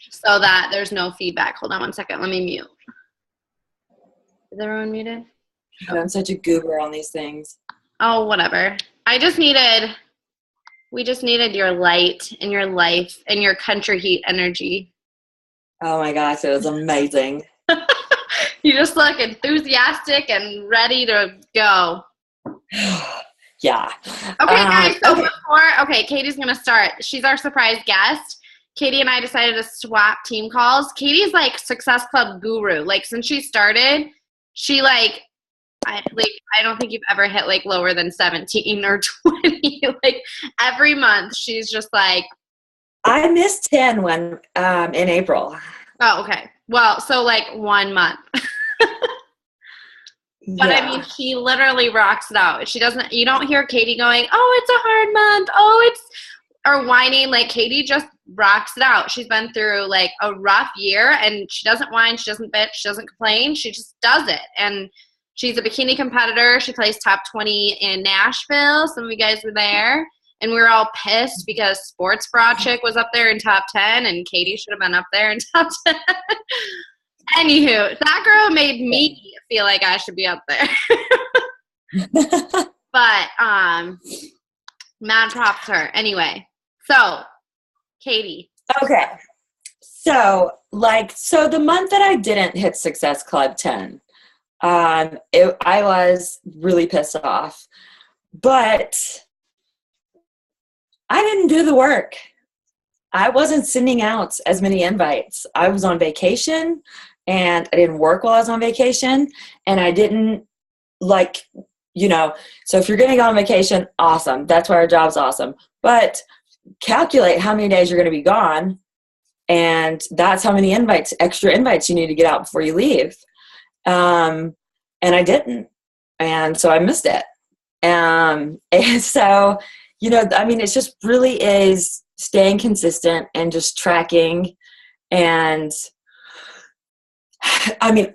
so that there's no feedback. Hold on one second. Let me mute. Is everyone muted? I'm such a goober on these things. Oh, whatever. We just needed your light in your life and your country heat energy. Oh my gosh, it was amazing. You just look enthusiastic and ready to go. Yeah. Okay, guys, so Katie's going to start. She's our surprise guest. Katie and I decided to swap team calls. Katie's like Success Club guru. Like since she started, she I don't think you've ever hit like lower than 17 or 20. Like every month she's just like. I missed 10 in April. Oh, okay. Well, so like 1 month. But yeah. I mean, she literally rocks it out. You don't hear Katie going, oh, it's a hard month. Or whining. Like Katie just rocks it out. She's been through like a rough year and she doesn't whine. She doesn't bitch. She doesn't complain. She just does it. And she's a bikini competitor. She placed top 20 in Nashville. Some of you guys were there. And we were all pissed because Sports Bra Chick was up there in top 10 and Katie should have been up there in top 10. Anywho, that girl made me feel like I should be up there. But mad props to her. Anyway, so Katie. Okay. So the month that I didn't hit Success Club 10, I was really pissed off. But I didn't do the work. I wasn't sending out as many invites. I was on vacation and I didn't work while I was on vacation and I didn't so if you're going to go on vacation, awesome. That's why our job's awesome. But calculate how many days you're going to be gone and that's how many extra invites you need to get out before you leave. And I didn't. And so I missed it. And so, it just really is staying consistent and just tracking. And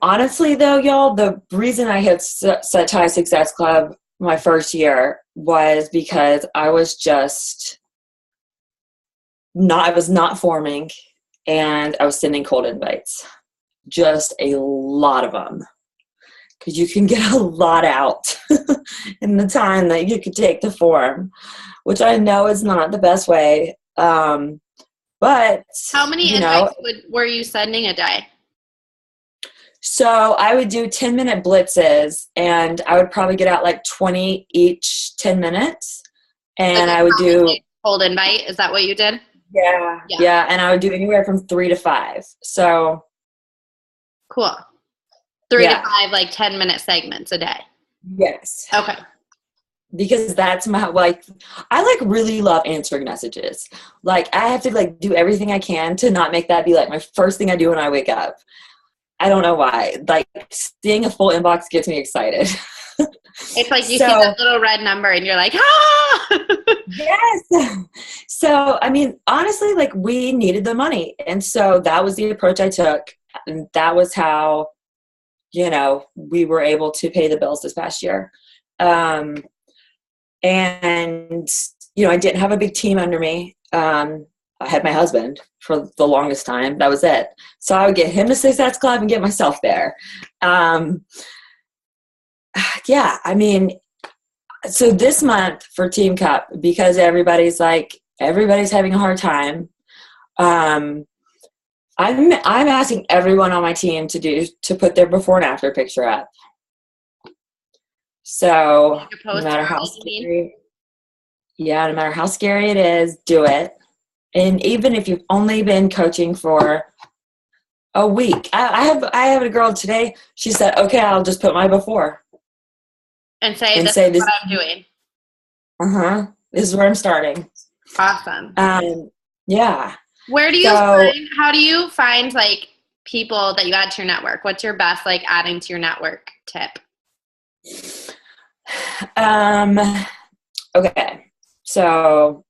honestly though, y'all, the reason I hit such high Success Club my first year was because I was not forming and I was sending cold invites, just a lot of them. Because you can get a lot out in the time that you could take to form, which I know is not the best way. But how many invites were you sending a day? So I would do 10-minute blitzes, and I would probably get out like 20 each 10 minutes. And I would do cold invite. Is that what you did? Yeah. And I would do anywhere from 3 to 5. So cool. 3 to 5, 10-minute segments a day. Yes. Okay. Because that's I really love answering messages. I have to do everything I can to not make that be my first thing I do when I wake up. I don't know why. Seeing a full inbox gets me excited. It's like you see that little red number and you're like, ah! Yes. So, honestly, we needed the money. And so that was the approach I took. And that was how, we were able to pay the bills this past year. And, I didn't have a big team under me. I had my husband for the longest time. That was it. So I would get him to Success Club and get myself there. So this month for Team Cup, because everybody's having a hard time, I'm asking everyone on my team to put their before and after picture up. So no matter how scary it is, do it. And even if you've only been coaching for a week, I have a girl today. She said, "Okay, I'll just put my before and say this is what I'm doing." This is where I'm starting. Awesome. Yeah. Where do you how do you find people that you add to your network? What's your best adding to your network tip? Okay. So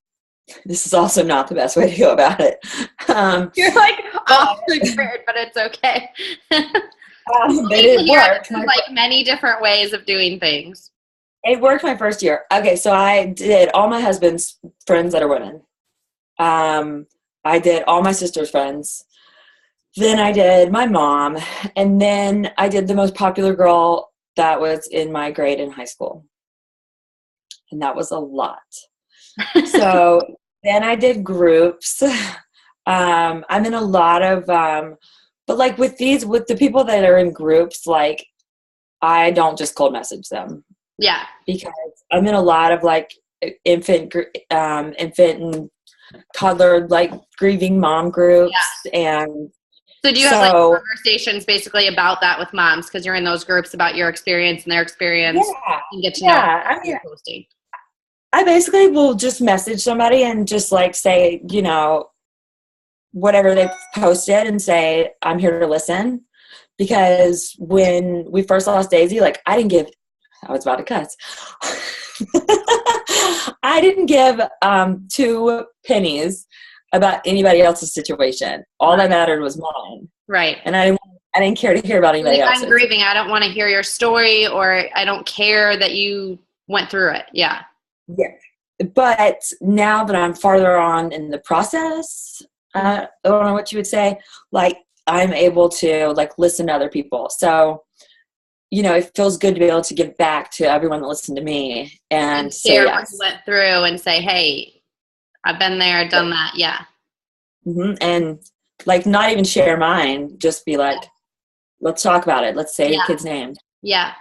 this is also not the best way to go about it. You're off the grid, but it's okay. But it worked. There's many different ways of doing things. It worked my first year. Okay, so I did all my husband's friends that are women. I did all my sister's friends. Then I did my mom, and then I did the most popular girl that was in my grade in high school. And that was a lot. So then I did groups. I'm in a lot of, but like with the people that are in groups, like I don't just cold message them. Yeah. Because I'm in a lot of like infant and toddler, like grieving mom groups. Yeah. And so do you have like conversations basically about that with moms? Cause you're in those groups about your experience and their experience, and get to know. I mean, I basically will just message somebody and just like say, you know, whatever they posted and say, I'm here to listen. Because when we first lost Daisy, like I was about to cuss. I didn't give 2 pennies about anybody else's situation. All that mattered was mine. Right. And I didn't care to hear about anybody else's. I'm grieving. I don't want to hear your story, or I don't care that you went through it. Yeah. Yeah. But now that I'm farther on in the process, I don't know what you would say, like I'm able to like listen to other people. So, you know, it feels good to be able to give back to everyone that listened to me and say share what you went through and say, hey, I've been there, done that. Yeah. Mm-hmm. And like not even share mine, just be like, let's talk about it. Let's say your kid's name. Yeah.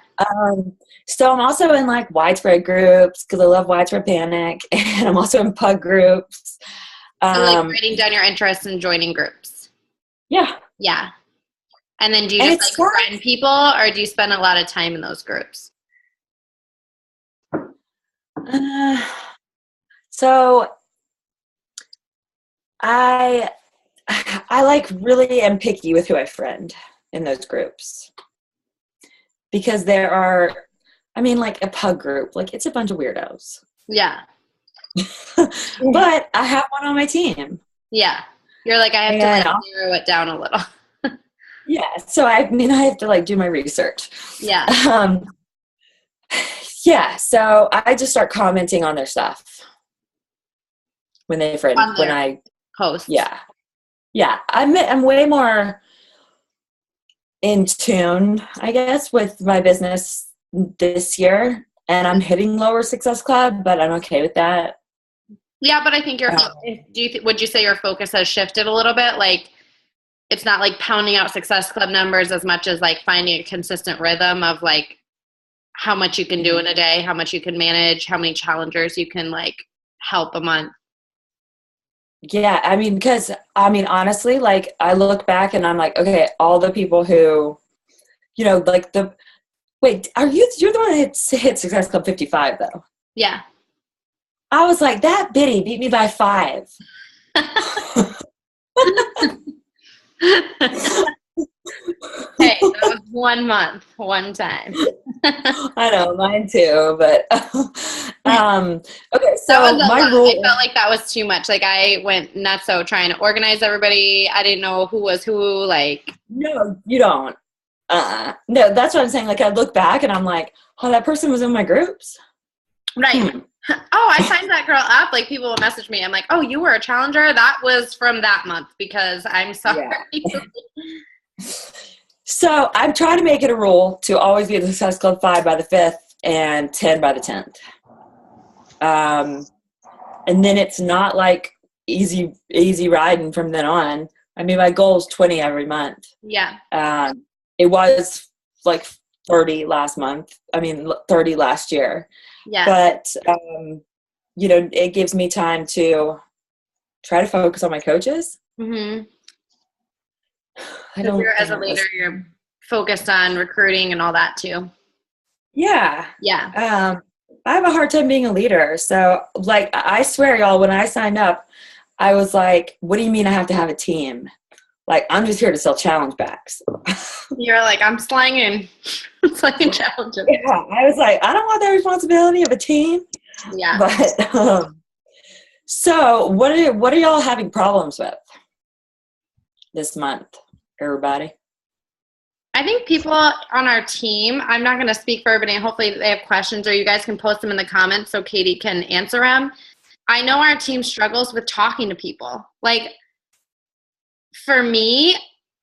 So I'm also in like widespread groups because I love widespread panic, and I'm also in pug groups. So like writing down your interests and joining groups. Yeah. Yeah. And then do you just like friend people, or do you spend a lot of time in those groups? So I like really am picky with who I friend in those groups, because there are, I mean, like a pug group, like it's a bunch of weirdos. Yeah. But I have one on my team. Yeah. You're like, I have to like narrow it down a little. Yeah. So I have to like do my research. Yeah. Yeah. So I just start commenting on their stuff when they post. Yeah. Yeah. I'm way more in tune, I guess, with my business this year, and I'm hitting Lower Success Club, but I'm okay with that. Yeah, but I think would you say your focus has shifted a little bit? Like, it's not like pounding out Success Club numbers as much as like finding a consistent rhythm of like how much you can do in a day, how much you can manage, how many challengers you can like help a month. Yeah, I mean, because honestly, like I look back and I'm like, okay, all the people who, you know, like you're the one that hit Success Club 55 though. Yeah. I was like, that biddy beat me by 5. Hey, that was 1 month, one time. I know, mine too, but okay, so my rule, I felt like that was too much. Like I went nuts trying to organize everybody. I didn't know who was who. Like, no, you don't. No, that's what I'm saying. Like I look back and I'm like, oh, that person was in my groups. Right. Oh, I signed that girl up. Like people will message me. I'm like, oh, you were a challenger? That was from that month, because I'm sorry. Yeah. So I'm trying to make it a rule to always be at the Success Club 5 by the 5th and 10 by the 10th. And then it's not like easy riding from then on. I mean, my goal is 20 every month. Yeah. It was like 30 last month. 30 last year. Yeah. But, you know, it gives me time to try to focus on my coaches. Mm-hmm. As a leader, you're focused on recruiting and all that too. Yeah. Yeah. I have a hard time being a leader. So, like, I swear, y'all, when I signed up, I was like, what do you mean I have to have a team? Like, I'm just here to sell challenge bags. You're like, I'm slanging challenges. Yeah, I was like, I don't want the responsibility of a team. Yeah. But, so what are y'all having problems with this month, everybody? I think people on our team, I'm not going to speak for everybody, and hopefully they have questions, or you guys can post them in the comments so Katie can answer them. I know our team struggles with talking to people. Like, for me,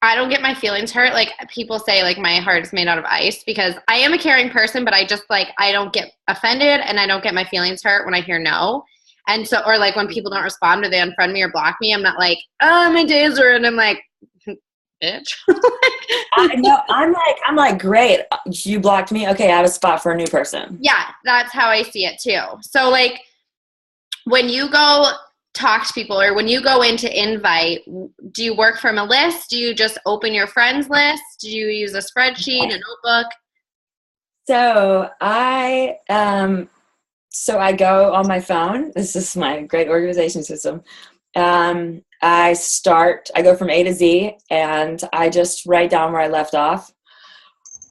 I don't get my feelings hurt. Like people say like my heart is made out of ice because I am a caring person, but I just like, I don't get offended and I don't get my feelings hurt when I hear no. And so, or like when people don't respond or they unfriend me or block me, I'm not like, oh, my day is ruined. I'm like, bitch. I know. I'm like, great. You blocked me. Okay. I have a spot for a new person. Yeah. That's how I see it too. So like when you go talk to people or when you go into invite, do you work from a list? Do you just open your friends list? Do you use a spreadsheet, a notebook? So I go on my phone. This is my great organization system. I go from A to Z and I just write down where I left off.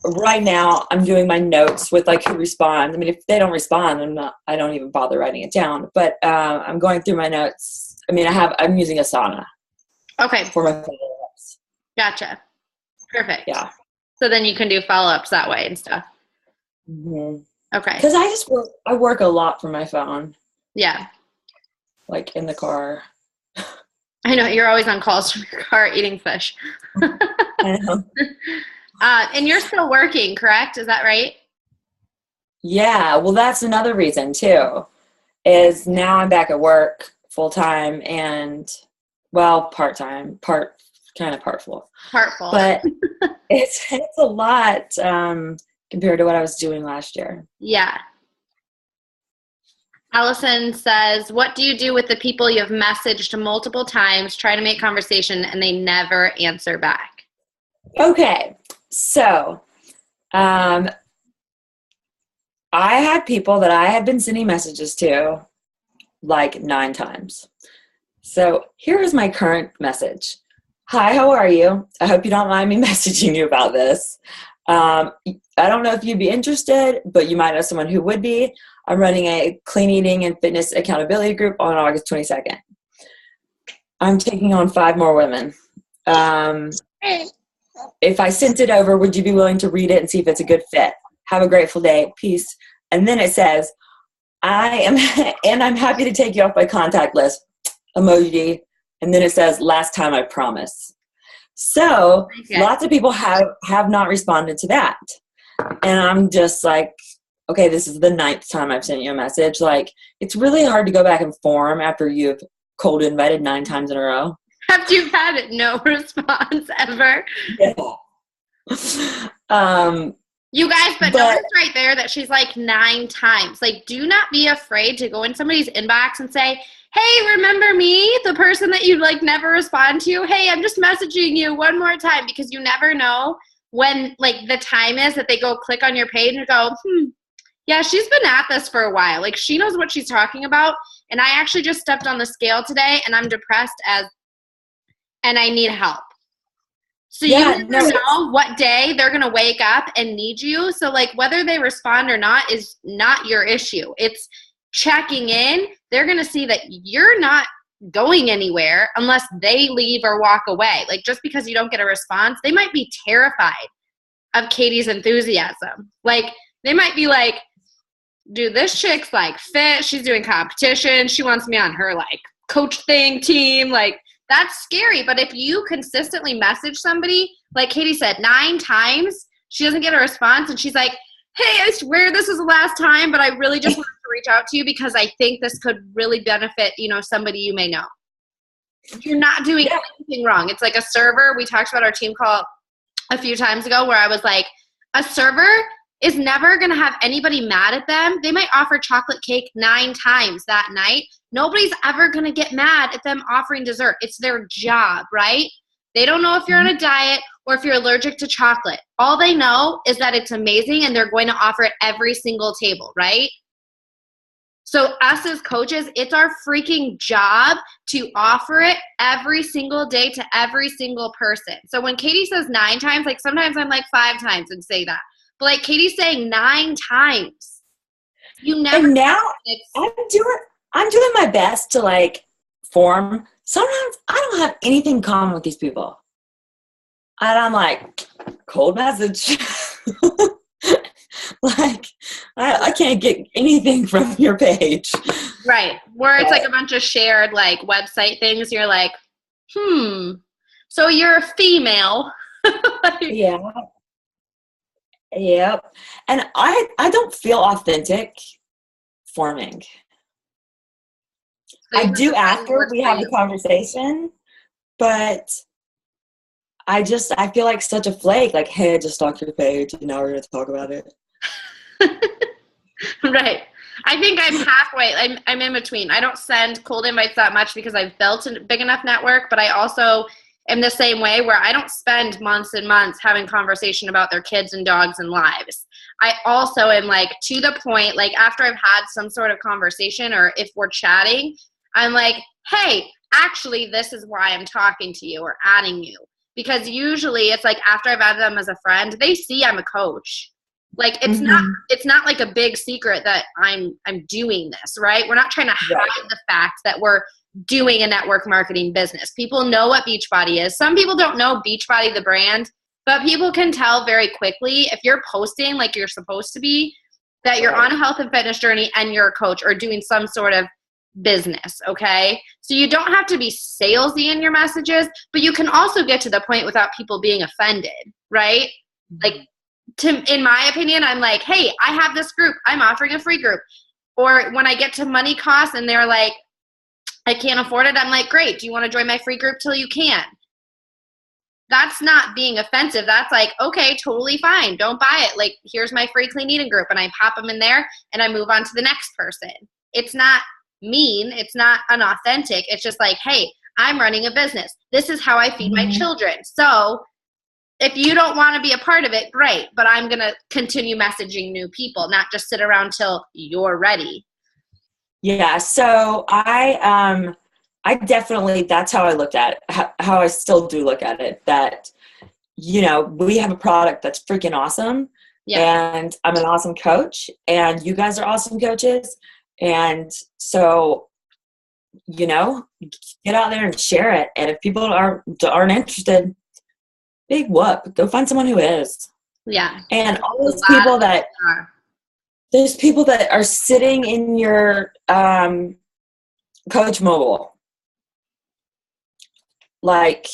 Right now I'm doing my notes with like who respond. I mean, if they don't respond, I don't even bother writing it down, but, I'm going through my notes. I mean, I'm using Asana. Okay. For my follow-ups. Gotcha. Perfect. Yeah. So then you can do follow-ups that way and stuff. Mm-hmm. Okay. Cause I work a lot from my phone. Yeah. Like in the car. I know you're always on calls from your car eating fish. I know. And you're still working, correct? Is that right? Yeah. Well, that's another reason too, is now I'm back at work full time and part-time, kind of part full, but it's a lot, compared to what I was doing last year. Yeah. Allison says, what do you do with the people you have messaged multiple times, try to make conversation, and they never answer back? Okay. So, I had people that I had been sending messages to like 9 times. So here's my current message. Hi, how are you? I hope you don't mind me messaging you about this. I don't know if you'd be interested, but you might know someone who would be. I'm running a clean eating and fitness accountability group on August 22nd. I'm taking on 5 more women. If I sent it over, would you be willing to read it and see if it's a good fit? Have a grateful day. Peace. And then it says, I'm happy to take you off my contact list. Emoji. And then it says, last time I promise. So Lots of people have not responded to that. And I'm just like, okay, this is the 9th time I've sent you a message. Like, it's really hard to go back and form after you've cold invited 9 times in a row. After you've had no response ever. Yeah. You guys, but notice right there that she's like 9 times. Like, do not be afraid to go in somebody's inbox and say, hey, remember me? The person that you like never respond to? Hey, I'm just messaging you one more time, because you never know when like the time is that they go click on your page and go, yeah, she's been at this for a while. Like, she knows what she's talking about. And I actually just stepped on the scale today and I'm depressed and I need help. So you never know what day they're going to wake up and need you. So like whether they respond or not is not your issue. It's checking in. They're going to see that you're not going anywhere unless they leave or walk away. Like, just because you don't get a response, they might be terrified of Katie's enthusiasm. Like, they might be like, dude, this chick's like fit. She's doing competition. She wants me on her like coach thing team. Like, that's scary. But if you consistently message somebody, like Katie said, 9 times, she doesn't get a response and she's like, hey, I swear this is the last time, but I really just wanted to reach out to you because I think this could really benefit, somebody you may know. You're not doing anything wrong. It's like a server. We talked about our team call a few times ago where I was like, a server is never going to have anybody mad at them. They might offer chocolate cake 9 times that night. Nobody's ever going to get mad at them offering dessert. It's their job, right? They don't know if you're on a diet or if you're allergic to chocolate. All they know is that it's amazing and they're going to offer it every single table, right? So us as coaches, it's our freaking job to offer it every single day to every single person. So when Katie says 9 times, like sometimes I'm like 5 times and say that. But like Katie's saying 9 times. You never. And now I'm doing my best to like form. Sometimes I don't have anything in common with these people. And I'm like, cold message. Like, I can't get anything from your page. Right. Where it's like a bunch of shared like website things. You're like, So you're a female. Yeah. Yep. And I don't feel authentic forming. So I you have do to find what after works we for have the you. conversation, but I feel like such a flake. Like, hey, I just stalked your page, and now we're gonna talk about it. Right. I think I'm halfway. I'm in between. I don't send cold invites that much because I've built a big enough network, but I also am the same way where I don't spend months and months having conversation about their kids and dogs and lives. I also am like to the point, like after I've had some sort of conversation or if we're chatting, I'm like, hey, actually, this is why I'm talking to you or adding you. Because usually it's like after I've added them as a friend, they see I'm a coach. Like it's not like a big secret that I'm doing this, right? We're not trying to Right. hide the fact that we're doing a network marketing business. People know what Beachbody is. Some people don't know Beachbody the brand, but people can tell very quickly if you're posting like you're supposed to be that you're on a health and fitness journey and you're a coach or doing some sort of business, okay? So you don't have to be salesy in your messages, but you can also get to the point without people being offended, right? Like in my opinion, I'm like, hey, I have this group. I'm offering a free group. Or when I get to money costs and they're like, I can't afford it, I'm like, great. Do you want to join my free group till you can? That's not being offensive. That's like, okay, totally fine. Don't buy it. Like, here's my free clean eating group. And I pop them in there and I move on to the next person. It's not mean. It's not unauthentic. It's just like, hey, I'm running a business. This is how I feed my children. So if you don't want to be a part of it, great. But I'm going to continue messaging new people, not just sit around till you're ready. Yeah. So I definitely, that's how I looked at it, how I still do look at it, that, we have a product that's freaking awesome. Yeah. And I'm an awesome coach and you guys are awesome coaches. And so, get out there and share it. And if people aren't interested, big whoop, go find someone who is. Yeah. And all those people there's people that are sitting in your coach mobile. Like,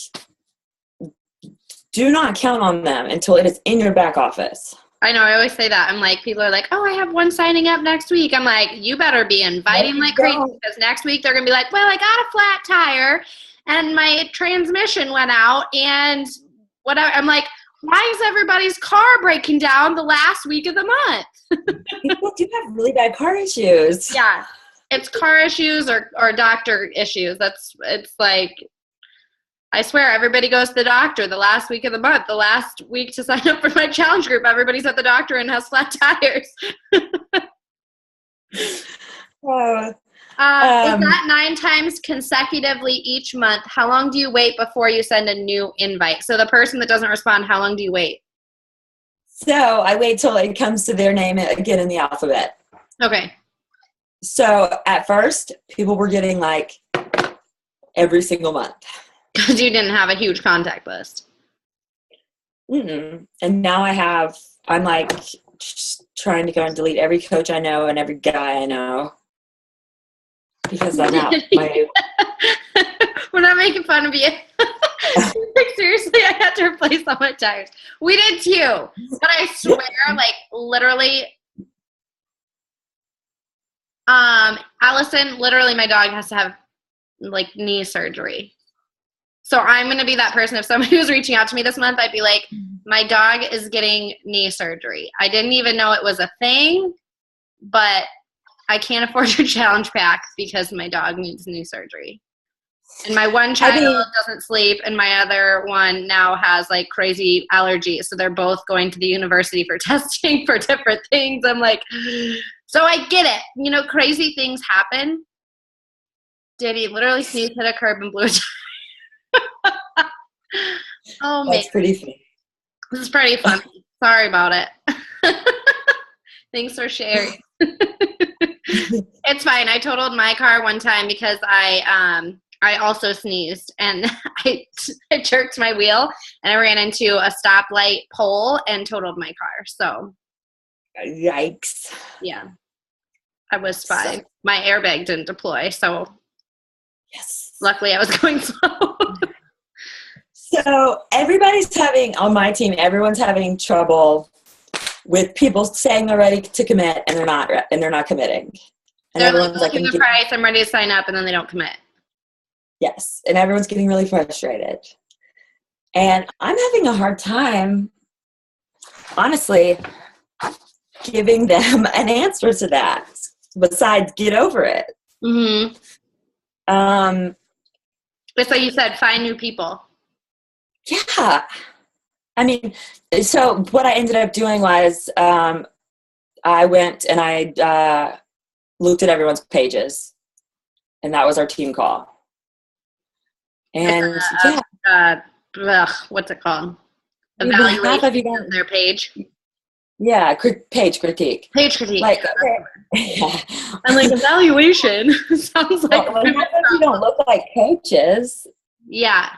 do not count on them until it is in your back office. I know. I always say that. I'm like, people are like, oh, I have one signing up next week. I'm like, you better be inviting like crazy because next week they're going to be like, well, I got a flat tire and my transmission went out and whatever. I'm like, why is everybody's car breaking down the last week of the month? People do have really bad car issues. Yeah. It's car issues or doctor issues. It's like, I swear everybody goes to the doctor the last week of the month. The last week to sign up for my challenge group, everybody's at the doctor and has flat tires. Is that 9 times consecutively each month? How long do you wait before you send a new invite? So the person that doesn't respond, how long do you wait? So I wait till it comes to their name again in the alphabet. Okay. So at first, people were getting like every single month. Because you didn't have a huge contact list. And now I'm like just trying to go and delete every coach I know and every guy I know. Because I'm out. We're not making fun of you. Like, seriously, I had to replace all my tires. We did too. But I swear, like, literally, Allison, literally, my dog has to have, like, knee surgery. So I'm going to be that person. If somebody was reaching out to me this month, I'd be like, my dog is getting knee surgery. I didn't even know it was a thing, but I can't afford your challenge pack because my dog needs knee surgery. And my one child doesn't sleep, and my other one now has like crazy allergies. So they're both going to the university for testing for different things. I'm like, so I get it. Crazy things happen. Did he literally sneeze, hit a curb, and blew a tire? Oh, man. That's pretty funny. This is pretty funny. Sorry about it. Thanks for sharing. It's fine. I totaled my car one time because I also sneezed and I jerked my wheel and I ran into a stoplight pole and totaled my car. So, yikes. Yeah, I was fine. My airbag didn't deploy, so yes. Luckily I was going slow. So everybody's on my team, everyone's having trouble with people saying they're ready to commit and they're not committing. And They're like, everyone's looking the price, I'm ready to sign up, and then they don't commit. Yes. And everyone's getting really frustrated. And I'm having a hard time, honestly, giving them an answer to that besides get over it. Mm-hmm. It's like you said, find new people. Yeah. I mean, so what I ended up doing was I went and I looked at everyone's pages, and that was our team call. And what's it called? Evaluation of their page. Yeah, page critique. Page critique. Like, yeah. And like evaluation sounds like you don't look like coaches. Yeah.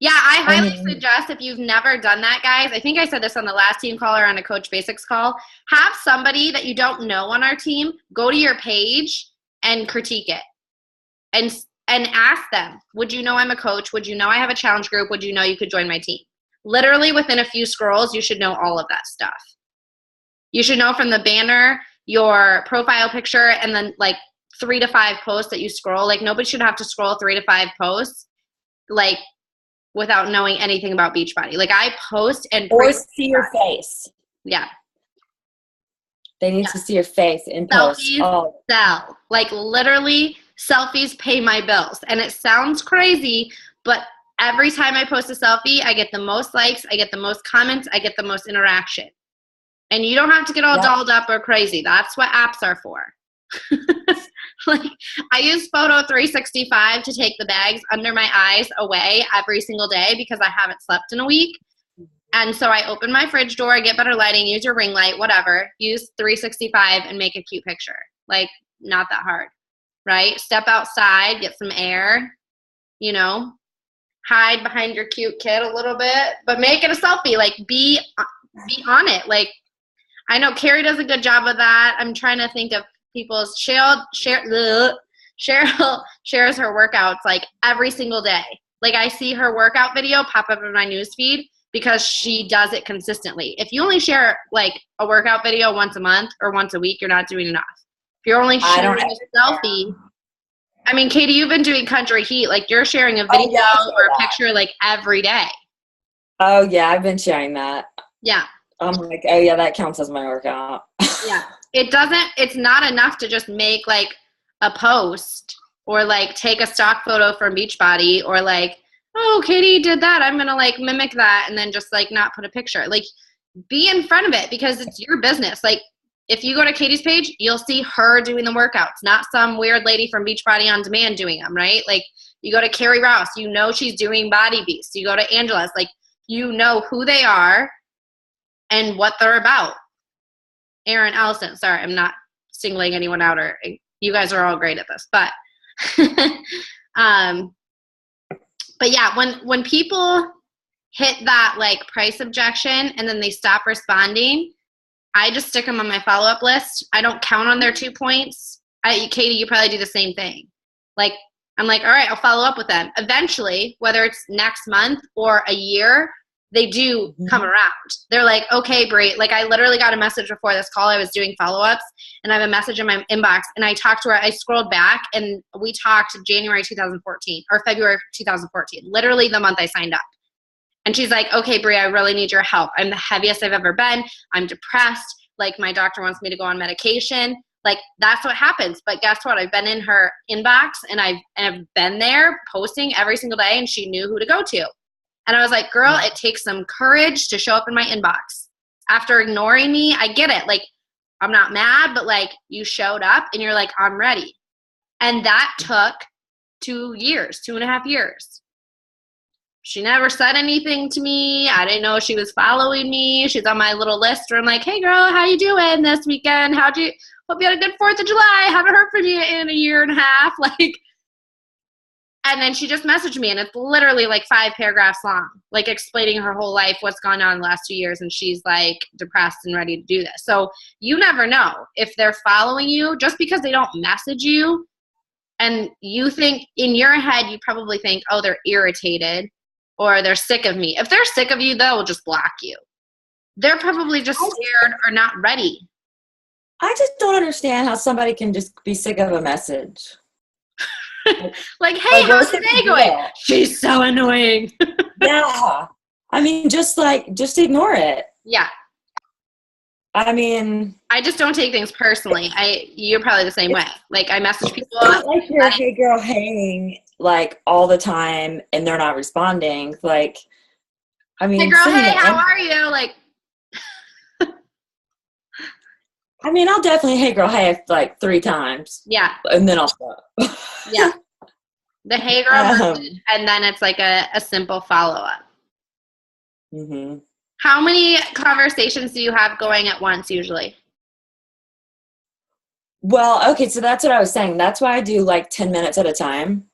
Yeah, I highly suggest if you've never done that, guys. I think I said this on the last team call or on a Coach Basics call. Have somebody that you don't know on our team go to your page and critique it. And ask them, would you know I'm a coach? Would you know I have a challenge group? Would you know you could join my team? Literally within a few scrolls, you should know all of that stuff. You should know from the banner, your profile picture, and then like 3 to 5 posts that you scroll. Like nobody should have to scroll 3 to 5 posts like without knowing anything about Beachbody. Like I post and or see your face. Yeah. They need to see your face in post. Selfies sell. Like literally selfies pay my bills. And it sounds crazy, but every time I post a selfie, I get the most likes, I get the most comments, I get the most interaction. And you don't have to get all dolled up or crazy. That's what apps are for. Like I use Photo 365 to take the bags under my eyes away every single day because I haven't slept in a week. And so I open my fridge door, I get better lighting, use your ring light, whatever, use 365 and make a cute picture. Like not that hard, right? Step outside, get some air, you know, hide behind your cute kid a little bit, but make it a selfie. Like be on it. Like I know Carrie does a good job of that. I'm trying to think of people's Cheryl shares her workouts like every single day. Like I see her workout video pop up in my newsfeed because she does it consistently. If you only share like a workout video once a month or once a week, you're not doing enough. If you're only sharing a selfie, I mean, Katie, you've been doing Country Heat. Like you're sharing a video or a picture like every day. Oh yeah, I've been sharing that. Yeah. I'm like, oh yeah, that counts as my workout. Yeah. It's not enough to just make like a post or like take a stock photo from Beachbody or like, oh, Katie did that. I'm going to like mimic that and then just like not put a picture. Like be in front of it because it's your business. Like if you go to Katie's page, you'll see her doing the workouts, not some weird lady from Beachbody on Demand doing them, right? Like you go to Carrie Rouse, you know she's doing Body Beast. You go to Angela's, like you know who they are and what they're about. Aaron, Allison, sorry, I'm not singling anyone out or you guys are all great at this, but yeah, when people hit that like price objection and then they stop responding, I just stick them on my follow-up list. I don't count on their 2 points. Katie, you probably do the same thing. Like, I'm like, all right, I'll follow up with them. Eventually, whether it's next month or a year, they do come around. They're like, okay, Brie, like I literally got a message before this call. I was doing follow-ups and I have a message in my inbox and I talked to her. I scrolled back and we talked January 2014 or February 2014, literally the month I signed up. And she's like, okay, Brie, I really need your help. I'm the heaviest I've ever been. I'm depressed. Like my doctor wants me to go on medication. Like that's what happens. But guess what? I've been in her inbox and I've been there posting every single day and she knew who to go to. And I was like, girl, it takes some courage to show up in my inbox. After ignoring me, I get it. Like, I'm not mad, but like you showed up and you're like, I'm ready. And that took 2.5 years. She never said anything to me. I didn't know she was following me. She's on my little list where I'm like, hey girl, how you doing this weekend? Hope you had a good 4th of July. Haven't heard from you in a 1.5 years. Like, and then she just messaged me, and it's literally like 5 paragraphs long, like explaining her whole life, what's gone on in the last 2 years, and she's like depressed and ready to do this. So you never know if they're following you just because they don't message you, and you think in your head, you probably think, oh, they're irritated, or they're sick of me. If they're sick of you, they'll just block you. They're probably just scared or not ready. I just don't understand how somebody can just be sick of a message. Like, hey, how's the day going? She's so annoying. Yeah. I mean, just ignore it. Yeah. I mean, I just don't take things personally. You're probably the same way. Like, I message people. It's not like you're hey girl, hang like all the time and they're not responding. Like, I mean, hey girl, hey, how are you? Like, I mean, I'll definitely hey girl, hey like 3 times. Yeah. And then I'll stop. Yeah. The hey girl, and then it's like a simple follow up. Mm-hmm. How many conversations do you have going at once usually? Well, okay, so that's what I was saying. That's why I do like 10 minutes at a time.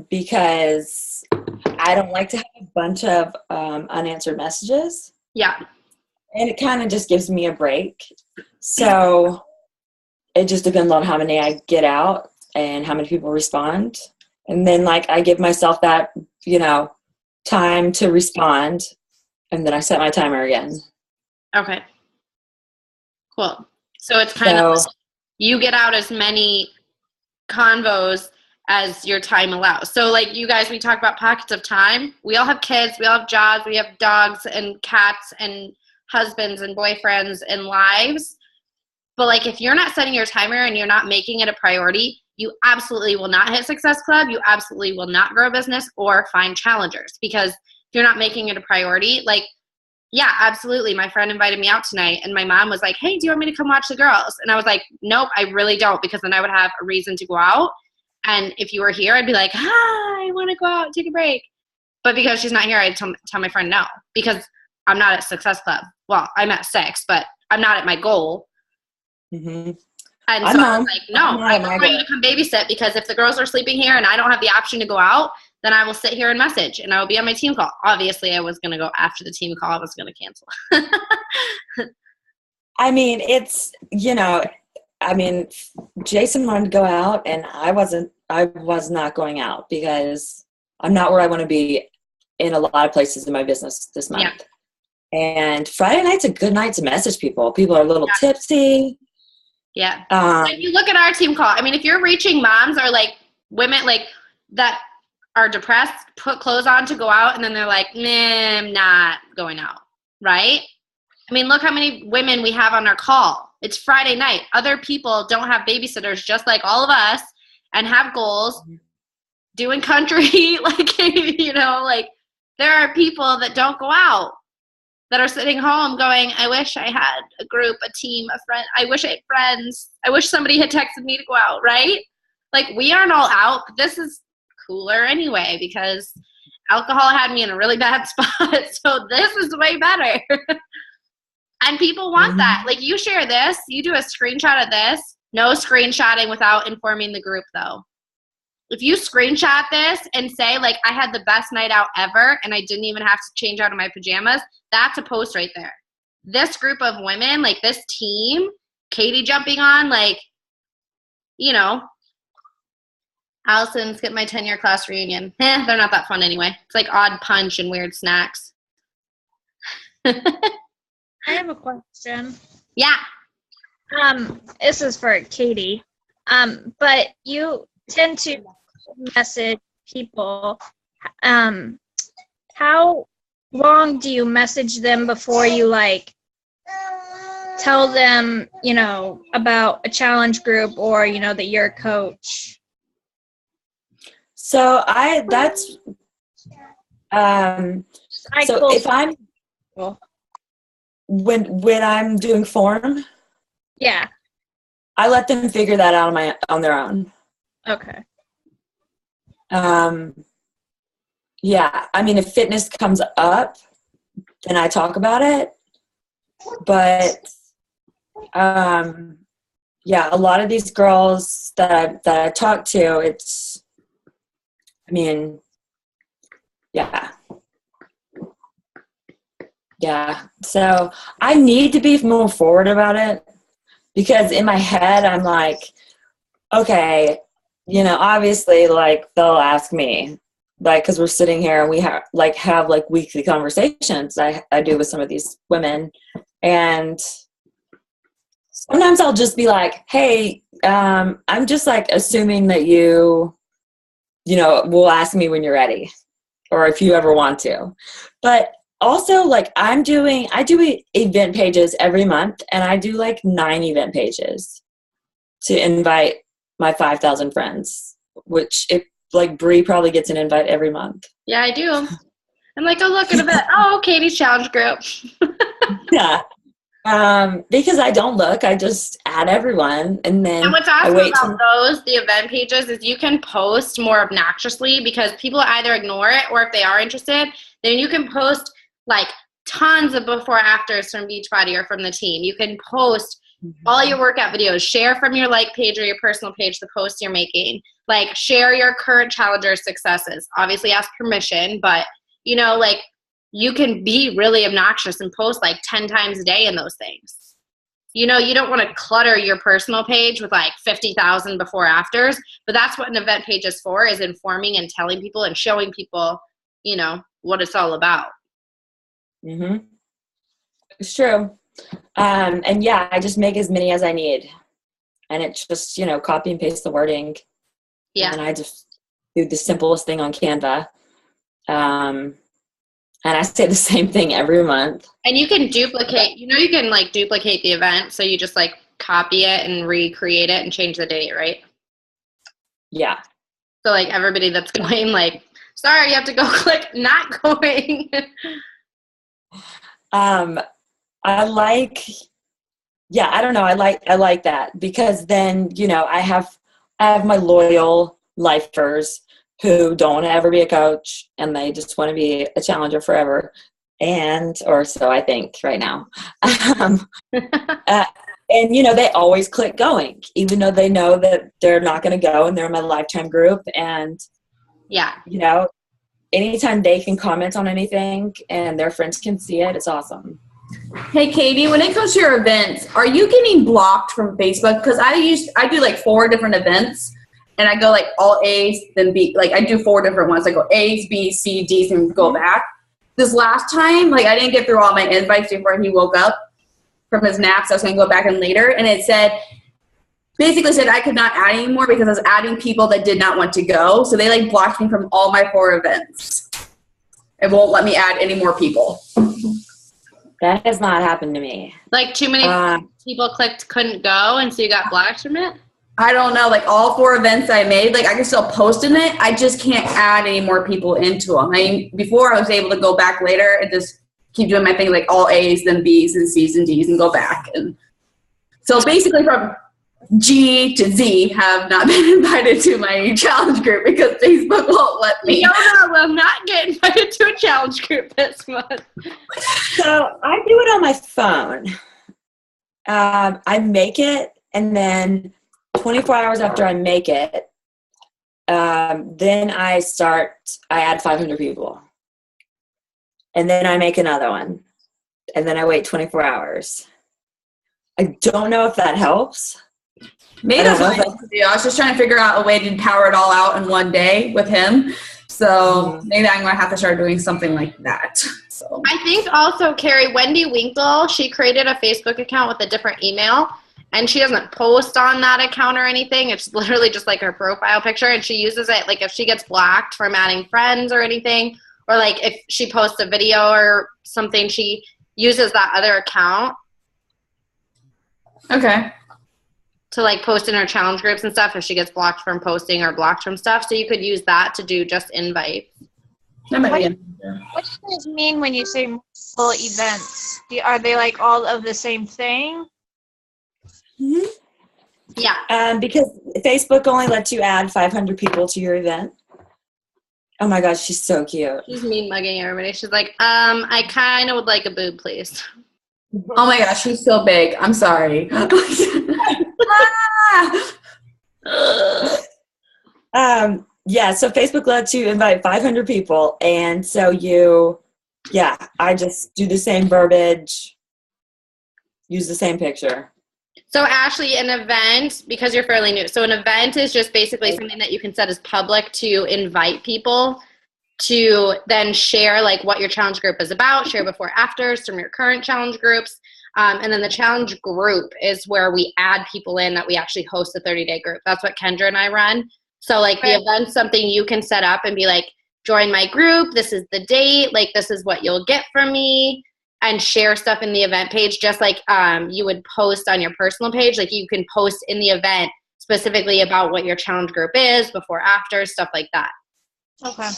Because I don't like to have a bunch of unanswered messages. Yeah. And it kind of just gives me a break. So it just depends on how many I get out and how many people respond. And then like I give myself that, time to respond. And then I set my timer again. Okay. Cool. So it's kind of like you get out as many convos as your time allows. So like you guys, we talk about pockets of time. We all have kids, we all have jobs, we have dogs and cats and husbands and boyfriends and lives. But like if you're not setting your timer and you're not making it a priority, you absolutely will not hit Success Club. You absolutely will not grow a business or find challengers, because if you're not making it a priority, like, yeah, absolutely. My friend invited me out tonight and my mom was like, hey, do you want me to come watch the girls? And I was like, nope, I really don't, because then I would have a reason to go out. And if you were here, I'd be like, hi, I want to go out, take a break. But because she's not here, I'd tell my friend no, because I'm not at Success Club. Well, I'm at 6, but I'm not at my goal. Mm-hmm. And so I was like, no, I don't want you to come babysit, because if the girls are sleeping here and I don't have the option to go out, then I will sit here and message and I will be on my team call. Obviously, I was going to go after the team call. I was going to cancel. I mean, it's, Jason wanted to go out and I was not going out because I'm not where I want to be in a lot of places in my business this month. Yeah. And Friday night's a good night to message people. People are a little tipsy. Yeah. If you look at our team call, I mean, if you're reaching moms or like women like that are depressed, put clothes on to go out, and then they're like, nah, I'm not going out. Right? I mean, look how many women we have on our call. It's Friday night. Other people don't have babysitters just like all of us and have goals, doing country, like, like there are people that don't go out, that are sitting home going, I wish I had a group, a team, a friend. I wish I had friends. I wish somebody had texted me to go out, right? Like, we aren't all out. But this is cooler anyway, because alcohol had me in a really bad spot. So this is way better. And people want that. Like, you share this, you do a screenshot of this. No screenshotting without informing the group, though. If you screenshot this and say, like, I had the best night out ever and I didn't even have to change out of my pajamas, that's a post right there. This group of women, like this team, Katie jumping on, like, Allison, skip my 10-year class reunion. They're not that fun anyway. It's like Odd Punch and weird snacks. I have a question. Yeah. This is for Katie. But you tend to message people. How long do you message them before you like tell them, about a challenge group or, that you're a coach? So if I'm, when I'm doing form, yeah, I let them figure that out on their own. Okay. Yeah, I mean, if fitness comes up, then I talk about it. But yeah, a lot of these girls that I talk to, yeah. So I need to be more forward about it, because in my head I'm like, okay, obviously, like, they'll ask me, like, because we're sitting here and we have like weekly conversations I do with some of these women, and sometimes I'll just be like, hey, I'm just like assuming that you will ask me when you're ready or if you ever want to. But also, like, I do event pages every month, and I do like 9 event pages to invite my 5,000 friends, which if like Bree probably gets an invite every month. Yeah, I do. I'm like, oh, look at it. Oh, Katie's challenge group. Yeah. Because I don't look, I just add everyone, and then and what's awesome about the event pages, is you can post more obnoxiously because people either ignore it, or if they are interested, then you can post like tons of before afters from Beachbody or from the team. You can post all your workout videos, share from your like page or your personal page the posts you're making, like share your current challenger successes. Obviously ask permission, but like you can be really obnoxious and post like 10 times a day in those things. You don't want to clutter your personal page with like 50,000 before afters, but that's what an event page is for, is informing and telling people and showing people, what it's all about. Mm-hmm. It's true. And yeah, I just make as many as I need, and it's just, copy and paste the wording. Yeah. And I just do the simplest thing on Canva. And I say the same thing every month. And you can duplicate, you can like duplicate the event. So you just like copy it and recreate it and change the date, right? Yeah. So like everybody that's going, like, sorry, you have to go click not going. I like that, because then, I have my loyal lifers who don't want to ever be a coach, and they just want to be a challenger forever. Or so I think right now. And, they always click going, even though they know that they're not going to go, and they're in my lifetime group. And, yeah, anytime they can comment on anything and their friends can see it, it's awesome. Hey, Katie, when it comes to your events, are you getting blocked from Facebook? Because I do like 4 different events, and I go like all A's, then B. Like I do 4 different ones. I go A's, B's, C, D's, and go back. This last time, like I didn't get through all my invites before he woke up from his nap, so I was going to go back in later. And it basically said I could not add anymore because I was adding people that did not want to go. So they like blocked me from all my 4 events. It won't let me add any more people. That has not happened to me. Like too many people clicked couldn't go, and so you got blocked from it? I don't know. Like all 4 events I made, like I can still post in it. I just can't add any more people into them. I mean, before I was able to go back later and just keep doing my thing, like all A's, then B's, and C's, and D's, and go back. And so basically from G to Z have not been invited to my challenge group because Facebook won't let me. No, I'm not getting invited to a challenge group this month. So I do it on my phone. I make it, and then 24 hours after I make it, then I add 500 people. And then I make another one. And then I wait 24 hours. I don't know if that helps. Maybe that's what I need to do. I was just trying to figure out a way to power it all out in one day with him. So maybe I'm going to have to start doing something like that. So I think also, Carrie, Wendy Winkle, she created a Facebook account with a different email, and she doesn't post on that account or anything. It's literally just like her profile picture, and she uses it like if she gets blocked from adding friends or anything, or like if she posts a video or something, she uses that other account. Okay. To like post in her challenge groups and stuff if she gets blocked from posting or blocked from stuff. So you could use that to do just invites. What do you guys mean when you say multiple events? Are they like all of the same thing? Mm-hmm. Yeah. Because Facebook only lets you add 500 people to your event. Oh my gosh, she's so cute. She's mean mugging everybody. She's like, I kind of would like a boob, please. Oh my gosh, she's so big. I'm sorry. Yeah, so Facebook lets you invite 500 people, and so I just do the same verbiage, use the same picture. So Ashley, an event, because you're fairly new, so an event is just basically something that you can set as public to invite people to then share like what your challenge group is about, share before afters from your current challenge groups. And then the challenge group is where we add people in that we actually host a 30-day group. That's what Kendra and I run. So like the event's something you can set up and be like, join my group. This is the date. Like this is what you'll get from me, and share stuff in the event page. Just like you would post on your personal page. Like you can post in the event specifically about what your challenge group is, before, after, stuff like that. Okay.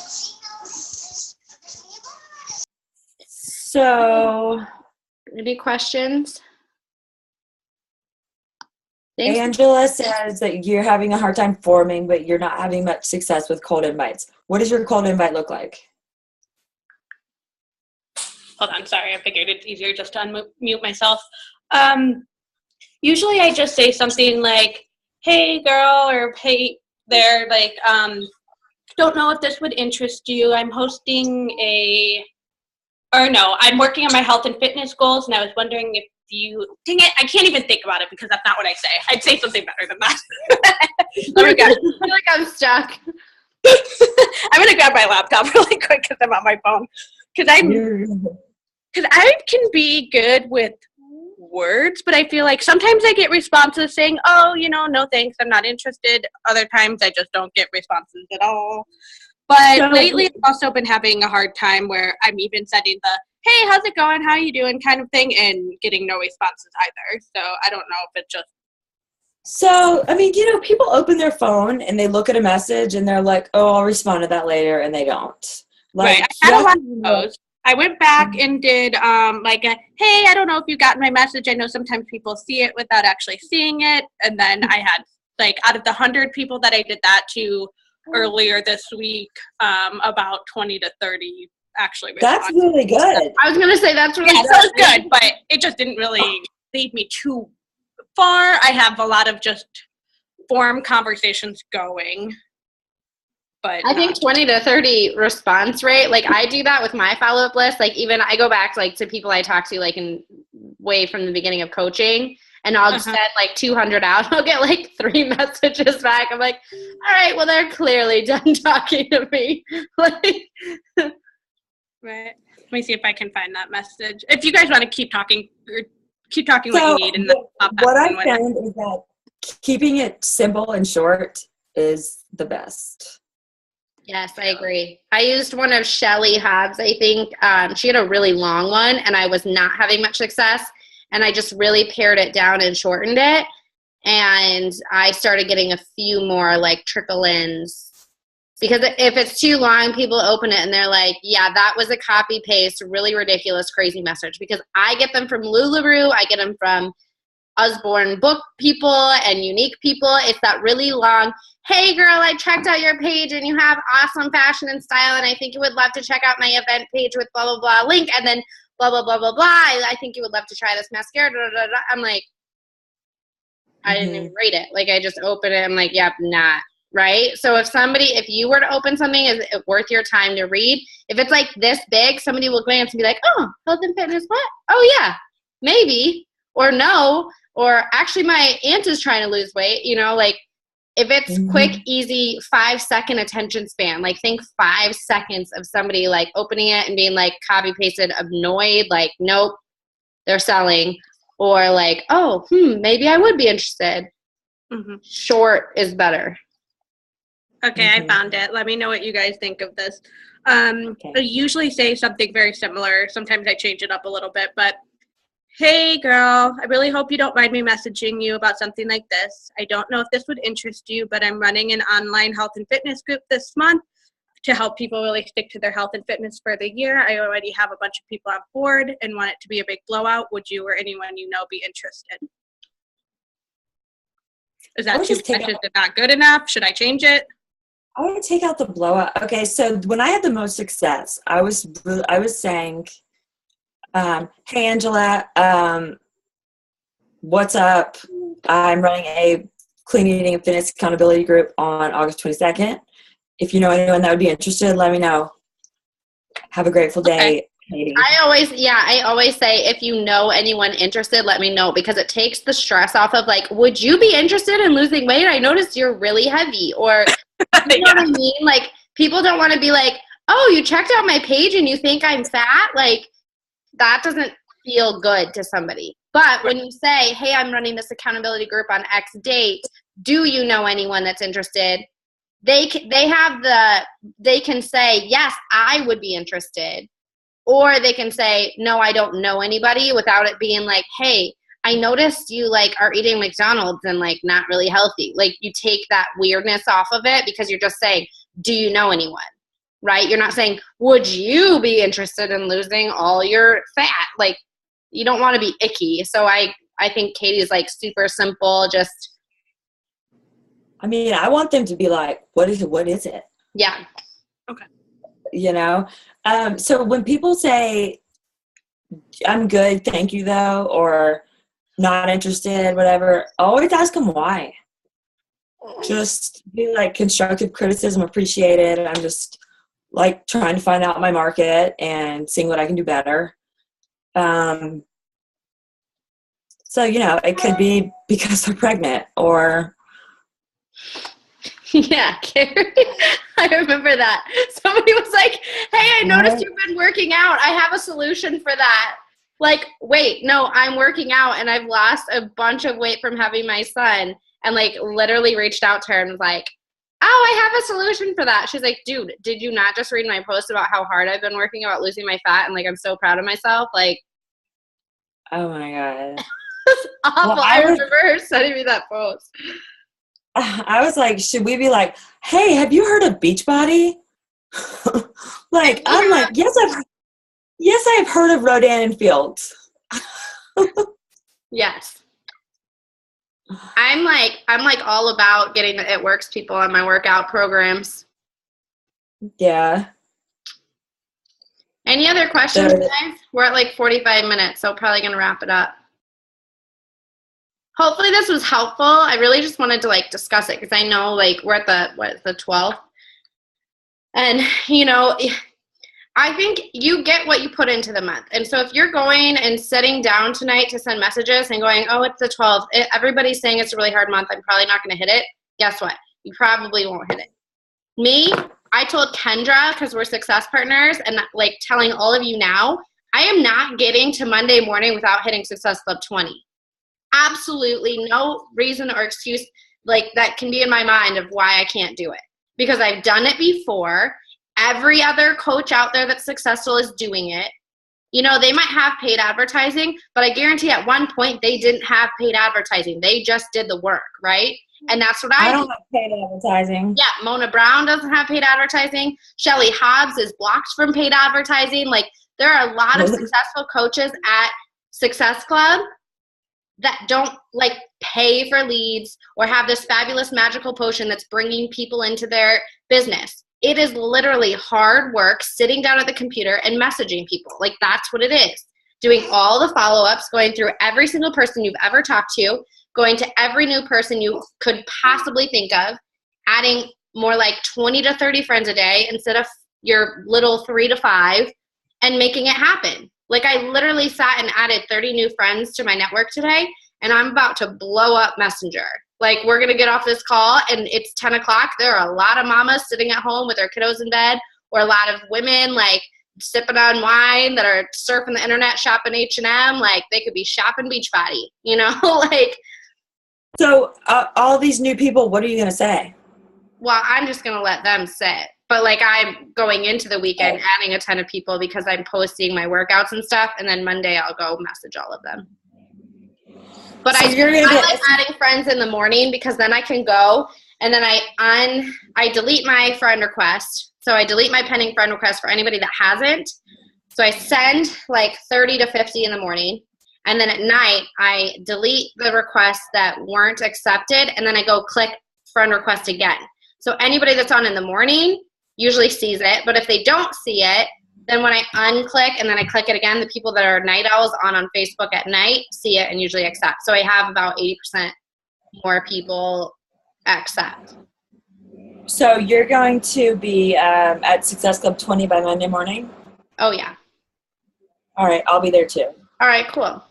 So, Any questions? Thanks. Angela says that you're having a hard time forming, but you're not having much success with cold invites. What does your cold invite look like? Hold on, sorry, I figured it's easier just to unmute myself. Usually I just say something like, hey girl, or hey there, like, don't know if this would interest you. I'm hosting I'm working on my health and fitness goals, and I was wondering if dang it, I can't even think about it because that's not what I say. I'd say something better than that. Oh my God. I feel like I'm stuck. I'm gonna grab my laptop really quick because I'm on my phone. Because I can be good with words, but I feel like sometimes I get responses saying, oh, no thanks, I'm not interested. Other times I just don't get responses at all. But lately I've also been having a hard time where I'm even sending the, hey, how's it going? How you doing? Kind of thing, and getting no responses either. So I don't know if it just. So, I mean, people open their phone and they look at a message and they're like, oh, I'll respond to that later, and they don't. Like, right. I had a lot of those. I went back and did hey, I don't know if you got my message. I know sometimes people see it without actually seeing it. And then I had, like, out of the 100 people that I did that to earlier this week, about 20 to 30 actually responded. That's really good. I was going to say that's really good. So it's good, but it just didn't really lead me too far. I have a lot of just form conversations going. But I think 20 to 30 response rate, like I do that with my follow-up list. Like even I go back like to people I talk to like in way from the beginning of coaching, and I'll send like 200 out. I'll get like 3 messages back. I'm like, all right, well, they're clearly done talking to me. Like, right. Let me see if I can find that message. If you guys want to keep talking what you need. And what I found is that keeping it simple and short is the best. Yes, I agree. I used one of Shelly Hobbs, I think. She had a really long one, and I was not having much success. And I just really pared it down and shortened it. And I started getting a few more, like, trickle-ins. Because if it's too long, people open it, and they're like, yeah, that was a copy-paste, really ridiculous, crazy message. Because I get them from Lularoe. I get them from Usborne book people and unique people. It's that really long, hey girl, I checked out your page and you have awesome fashion and style, and I think you would love to check out my event page with blah blah blah link, and then blah blah blah blah blah, I think you would love to try this mascara, blah, blah, blah. I'm like, I didn't even rate it. Like I just open it, I'm like, yep, not right. So if you were to open something, is it worth your time to read? If it's like this big, somebody will glance and be like, oh, health and fitness, what? Oh yeah, maybe, or no. Or actually my aunt is trying to lose weight, like if it's quick, easy, 5-second attention span, like think 5 seconds of somebody like opening it and being like copy pasted, annoyed, like, nope, they're selling, or like, oh, maybe I would be interested. Short is better. Okay, I found it. Let me know what you guys think of this. I usually say something very similar. Sometimes I change it up a little bit, but hey girl, I really hope you don't mind me messaging you about something like this. I don't know if this would interest you, but I'm running an online health and fitness group this month to help people really stick to their health and fitness for the year. I already have a bunch of people on board and want it to be a big blowout. Would you or anyone you know be interested? Is that too much? Is it not good enough? Should I change it? I would take out the blowout. Okay, so when I had the most success, I was saying, hey Angela, what's up? I'm running a clean eating and fitness accountability group on August 22nd. If you know anyone that would be interested, let me know. Have a grateful day. Okay. I always say, if you know anyone interested, let me know, because it takes the stress off of like, would you be interested in losing weight? I noticed you're really heavy, or you know what I mean? Like people don't want to be like, oh, you checked out my page and you think I'm fat? Like, that doesn't feel good to somebody. But when you say, hey, I'm running this accountability group on X date, do you know anyone that's interested? They can say, yes, I would be interested. Or they can say, no, I don't know anybody, without it being like, hey, I noticed you like are eating McDonald's and like not really healthy. Like, you take that weirdness off of it because you're just saying, do you know anyone? Right? You're not saying, would you be interested in losing all your fat? Like, you don't want to be icky. So I think Katie's like super simple. Just, I mean, I want them to be like, what is it? What is it? yeah. Okay. You know? So when people say, I'm good, thank you though, or not interested, whatever, always ask them why. Just be like, constructive criticism appreciated. I'm just like trying to find out my market and seeing what I can do better. So, you know, it could be because they're pregnant or. Yeah, Carrie, I remember that. Somebody was like, hey, I noticed you've been working out. I have a solution for that. Like, wait, no, I'm working out and I've lost a bunch of weight from having my son. And like literally reached out to her and was like, oh, I have a solution for that. She's like, dude, did you not just read my post about how hard I've been working about losing my fat? And like, I'm so proud of myself. Like, oh my God. it's awful. Well, I remember her sending me that post. I was like, should we be like, hey, have you heard of Beachbody? Like, I'm like, yes, I've heard of Rodan and Fields. Yes. I'm like all about getting the It Works people on my workout programs. Yeah. Any other questions, guys? We're at like 45 minutes, so probably going to wrap it up. Hopefully this was helpful. I really just wanted to like discuss it because I know like we're at the 12th. And, you know, I think you get what you put into the month. And so if you're going and sitting down tonight to send messages and going, oh, it's the 12th, everybody's saying it's a really hard month, I'm probably not going to hit it. Guess what? You probably won't hit it. Me, I told Kendra, because we're success partners, and like telling all of you now, I am not getting to Monday morning without hitting Success Club 20. Absolutely no reason or excuse like that can be in my mind of why I can't do it. Because I've done it before. Every other coach out there that's successful is doing it. You know, they might have paid advertising, but I guarantee at one point they didn't have paid advertising. They just did the work, right? And that's what I don't have paid advertising. Yeah, Mona Brown doesn't have paid advertising. Shelly Hobbs is blocked from paid advertising. Like, there are a lot of successful coaches at Success Club that don't like pay for leads or have this fabulous magical potion that's bringing people into their business. It is literally hard work sitting down at the computer and messaging people. Like, that's what it is. Doing all the follow-ups, going through every single person you've ever talked to, going to every new person you could possibly think of, adding more like 20 to 30 friends a day instead of your little 3 to 5, and making it happen. Like, I literally sat and added 30 new friends to my network today, and I'm about to blow up Messenger. Like, we're going to get off this call, and it's 10 o'clock. There are a lot of mamas sitting at home with their kiddos in bed, or a lot of women, like, sipping on wine that are surfing the internet, shopping H&M. Like, they could be shopping Beachbody, you know? Like. So, all these new people, what are you going to say? Well, I'm just going to let them sit. But, like, I'm going into the weekend adding a ton of people because I'm posting my workouts and stuff, and then Monday I'll go message all of them. But so I like adding friends in the morning because then I can go and then I delete my friend request. So I delete my pending friend request for anybody that hasn't. So I send like 30 to 50 in the morning. And then at night I delete the requests that weren't accepted. And then I go click friend request again. So anybody that's on in the morning usually sees it. But if they don't see it, then when I unclick and then I click it again, the people that are night owls on Facebook at night see it and usually accept. So I have about 80% more people accept. So you're going to be at Success Club 20 by Monday morning? Oh, yeah. All right, I'll be there too. All right, cool.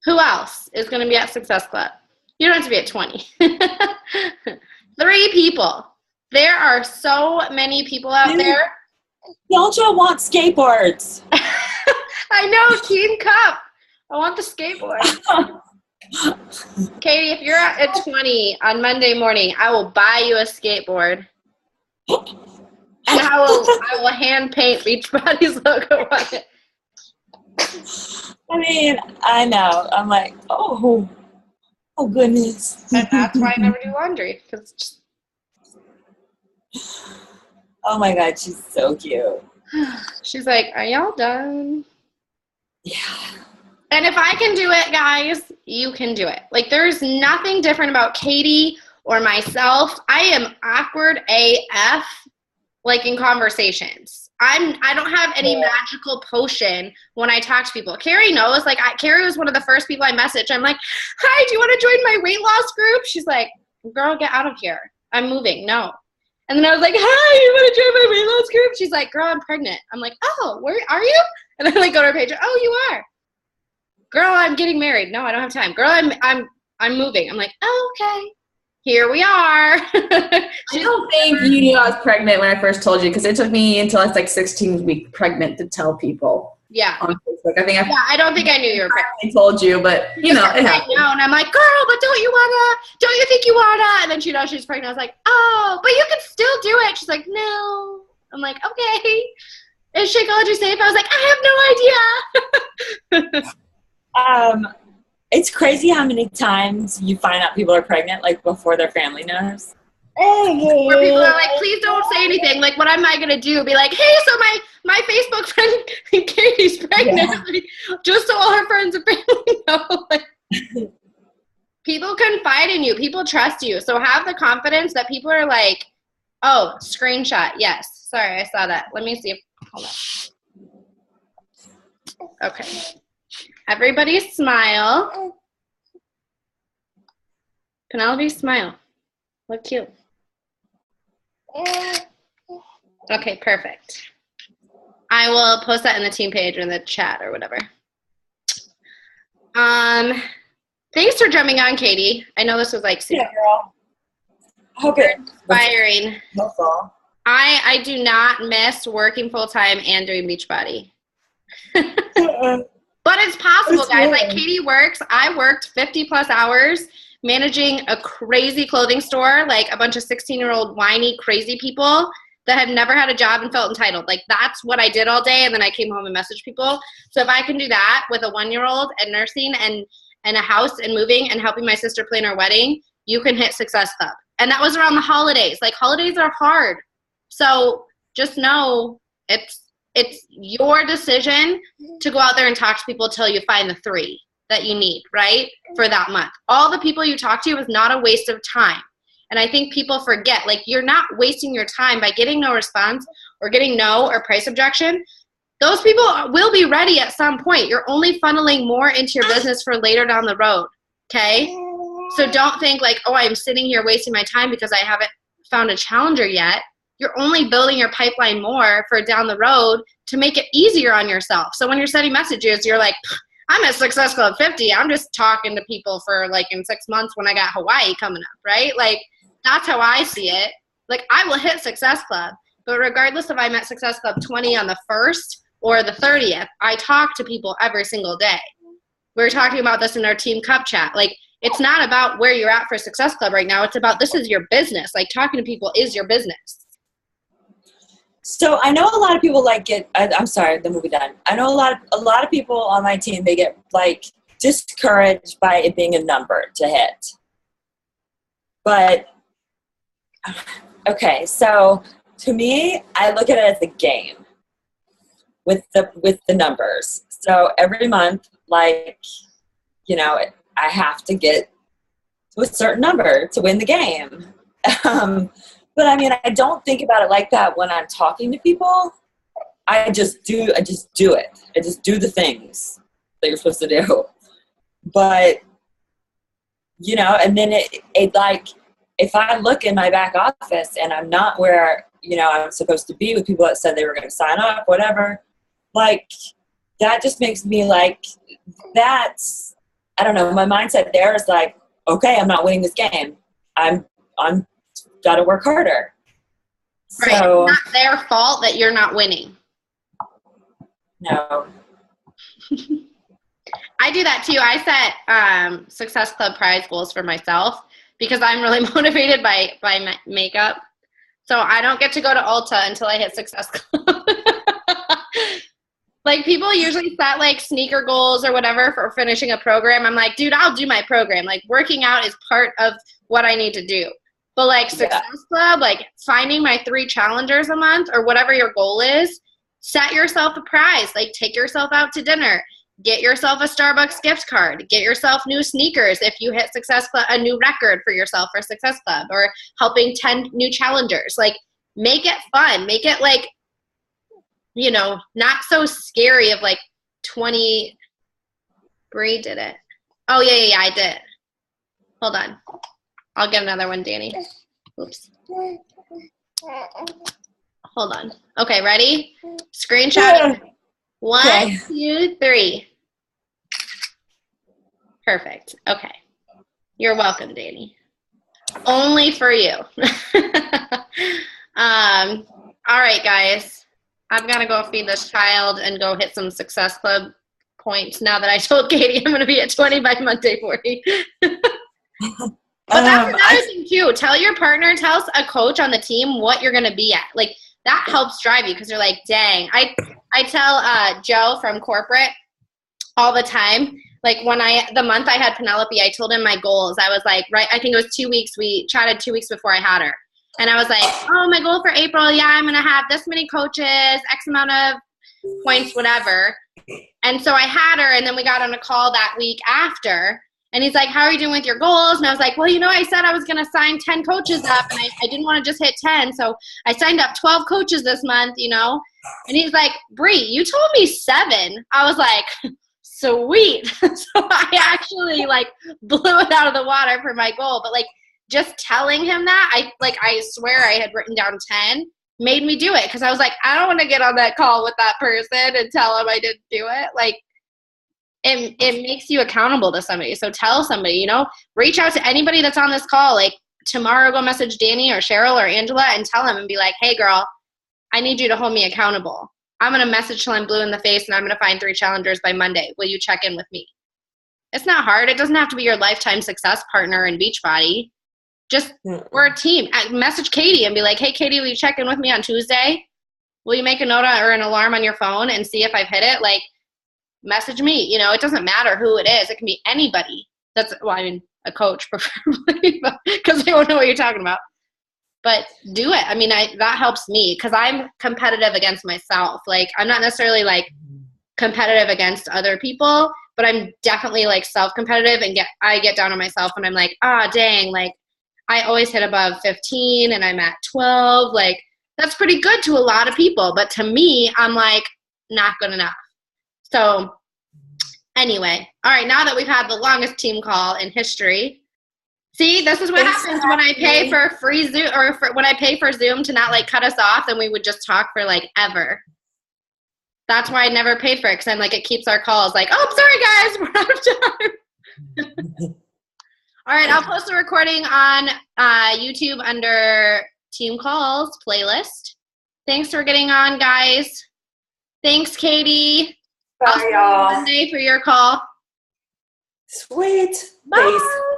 Who else is going to be at Success Club? You don't have to be at 20. 3 people. There are so many people out there. Don't y'all want skateboards? I know, Team Cup. I want the skateboard. Katie, if you're at 20 on Monday morning, I will buy you a skateboard. And I will hand paint Beachbody's logo on it. I mean, I know. I'm like, oh goodness. And that's why I never do laundry. Cause just... Oh my God, she's so cute. She's like, are y'all done? Yeah. And if I can do it, guys, you can do it. Like, there's nothing different about Katie or myself. I am awkward AF, like, in conversations. I don't have any magical potion when I talk to people. Carrie knows. Like, Carrie was one of the first people I messaged. I'm like, hi, do you want to join my weight loss group? She's like, girl, get out of here. I'm moving. No. And then I was like, hi, you want to join my weight loss group? She's like, girl, I'm pregnant. I'm like, oh, where are you? And then I go to her page. Oh, you are. Girl, I'm getting married. No, I don't have time. Girl, I'm moving. I'm like, oh, okay. Here we are. I don't think you knew I was pregnant when I first told you, because it took me until I was like 16 weeks pregnant to tell people. Yeah. On Facebook. I don't think I knew you were pregnant. I told you, but you know, it happened. And I'm like, girl, but don't you think you wanna? And then she knows she's pregnant. I was like, oh, but you can still do it. She's like, no. I'm like, okay. Is Shakeology safe? I was like, I have no idea. It's crazy how many times you find out people are pregnant, like, before their family knows. Where people are like, please don't say anything. Like, what am I going to do? Be like, hey, so my Facebook friend Katie's pregnant. Yeah. Like, just so all her friends and family know. Like, people confide in you. People trust you. So have the confidence that people are like, oh, screenshot. Yes. Sorry, I saw that. Let me see if, hold on. Okay. Everybody smile. Penelope, smile. Look cute. Okay, perfect. I will post that in the team page or in the chat or whatever. Thanks for jumping on, Katie. I know this was like super girl. I hope it inspiring. I do not miss working full time and doing Beachbody. But it's possible, guys. Like, Katie works. I worked 50 plus hours managing a crazy clothing store, like a bunch of 16-year-old whiny, crazy people that have never had a job and felt entitled. Like, that's what I did all day, and then I came home and messaged people. So if I can do that with a 1-year-old and nursing and a house and moving and helping my sister plan her wedding, you can hit Success Club. And that was around the holidays. Like, holidays are hard. So just know it's your decision to go out there and talk to people till you find the 3 that you need, right, for that month. All the people you talk to is not a waste of time. And I think people forget, like, you're not wasting your time by getting no response or getting no or price objection. Those people will be ready at some point. You're only funneling more into your business for later down the road, okay? So don't think like, oh, I'm sitting here wasting my time because I haven't found a challenger yet. You're only building your pipeline more for down the road to make it easier on yourself. So when you're sending messages, you're like, I'm at Success Club 50. I'm just talking to people for like in 6 months when I got Hawaii coming up, right? Like, that's how I see it. Like, I will hit Success Club, but regardless if I'm at Success Club 20 on the 1st or the 30th, I talk to people every single day. We were talking about this in our Team Cup chat. Like, it's not about where you're at for Success Club right now. It's about this is your business. Like, talking to people is your business. So I know a lot of people I'm sorry, then we'll be done. I know a lot of people on my team, they get like discouraged by it being a number to hit. But okay, so to me, I look at it as a game with the numbers. So every month, like, you know, I have to get to a certain number to win the game. But I mean, I don't think about it like that when I'm talking to people. I just do it. I just do the things that you're supposed to do. But, you know, and then it like, if I look in my back office and I'm not where, you know, I'm supposed to be with people that said they were going to sign up, whatever, like, that just makes me like, that's, I don't know, my mindset there is like, okay, I'm not winning this game. I'm got to work harder. Right. So, It's not their fault that you're not winning. no. I do that too. I set Success Club prize goals for myself because I'm really motivated by my makeup. So I don't get to go to Ulta until I hit Success Club. Like, people usually set like sneaker goals or whatever for finishing a program. I'm like, dude, I'll do my program. Like, working out is part of what I need to do. But like Success Club, like finding my 3 challengers a month or whatever your goal is, set yourself a prize. Like, take yourself out to dinner. Get yourself a Starbucks gift card. Get yourself new sneakers if you hit Success Club, a new record for yourself for Success Club, or helping 10 new challengers. Like, make it fun. Make it like, you know, not so scary of like 20. Bree did it. Oh, yeah, I did. Hold on. I'll get another one, Danny. Oops. Hold on. Okay, ready? Screenshot. 1, 2, 3. Perfect. Okay. You're welcome, Danny. Only for you. All right, guys. I've got to go feed this child and go hit some Success Club points now that I told Katie I'm going to be at 20 by Monday 40. But that's another thing too. Tell your partner, tell a coach on the team what you're going to be at. Like, that helps drive you because you're like, dang. I tell Joe from corporate all the time. Like, the month I had Penelope, I told him my goals. I was like, right, I think it was 2 weeks. We chatted 2 weeks before I had her. And I was like, oh, my goal for April, yeah, I'm going to have this many coaches, X amount of points, whatever. And so I had her, and then we got on a call that week after. And he's like, how are you doing with your goals? And I was like, well, you know, I said I was going to sign 10 coaches up, and I didn't want to just hit 10. So I signed up 12 coaches this month, you know. And he's like, Bree, you told me 7. I was like, sweet. So I actually, like, blew it out of the water for my goal. But, like, just telling him that, I swear I had written down 10, made me do it. Because I was like, I don't want to get on that call with that person and tell him I didn't do it. Like, it makes you accountable to somebody. So tell somebody, you know, reach out to anybody that's on this call. Like, tomorrow, go message Danny or Cheryl or Angela and tell them and be like, hey, girl, I need you to hold me accountable. I'm going to message till I'm blue in the face, and I'm going to find 3 challengers by Monday. Will you check in with me? It's not hard. It doesn't have to be your lifetime success partner in Beachbody. Just, we're a team. Message Katie and be like, hey, Katie, will you check in with me on Tuesday? Will you make a note or an alarm on your phone and see if I've hit it? Like, message me. You know, it doesn't matter who it is. It can be anybody. A coach preferably, because they won't know what you're talking about. But do it. I mean, that helps me because I'm competitive against myself. Like, I'm not necessarily, like, competitive against other people, but I'm definitely, like, self-competitive, and I get down on myself and I'm like, dang, like, I always hit above 15 and I'm at 12. Like, that's pretty good to a lot of people. But to me, I'm like, not good enough. So anyway, all right, now that we've had the longest team call in history, see, this is what happens when I pay for free Zoom, or when I pay for Zoom to not, like, cut us off, then we would just talk for, like, ever. That's why I never paid for it, because I'm like, it keeps our calls like, oh, sorry, guys, we're out of time. All right, I'll post the recording on YouTube under Team Calls playlist. Thanks for getting on, guys. Thanks, Katie. Bye, I'll see you y'all. Monday for your call. Sweet. Bye. Peace.